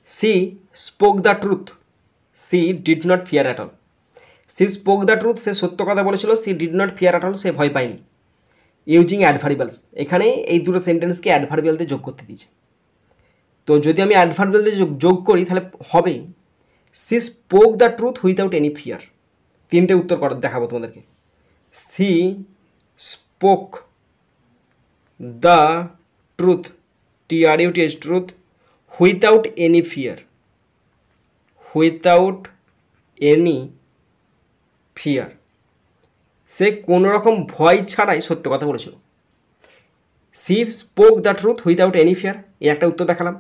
C spoke the truth, she did not fear at all. She spoke the truth, সে সত্য কথা বলেছিল। She did not fear at all, সে ভয় পায়নি। ইউজিং অ্যাডভার্বিয়ালস, এখানে এই দুটো সেন্টেন্সকে অ্যাডভার্বিয়াল দিয়ে যোগ করতে দিয়েছে। তো যদি আমি অ্যাডভার্বিয়াল দিয়ে যোগ করি তাহলে হবে she spoke the truth without any fear. তিনটে উত্তর দেখাবো তোমাদেরকে। She spoke the truth, TRUTH, truth, without any fear, without any fear, সে কোনো রকম ভয় ছাড়াই সত্য কথা বলেছিল। She spoke the truth without any fear, এই একটা উত্তর দেখালাম।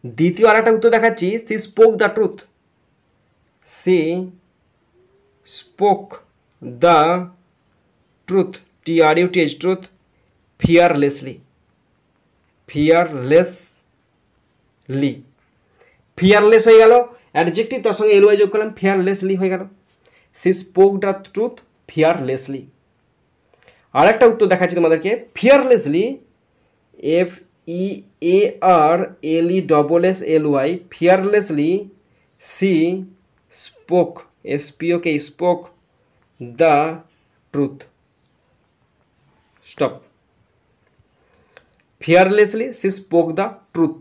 দ্বিতীয় আর একটা উত্তর দেখাচ্ছি, she spoke the truth, she spoke the truth, TRUTH, truth, fearlessly, fearlessly, fearless হয়ে গেল অ্যাডজেক্টিভ, তার সঙ্গে এলওয়াই যোগ করলাম, ফিয়ারলেসলি হয়ে গেল। She spoke the truth fearlessly. আর একটা উত্তর দেখাচ্ছি তোমাদেরকে, fearlessly, FEARLESSLY, fearlessly she spoke, SPOK, spoke the truth. Stop. Fearlessly she spoke the truth.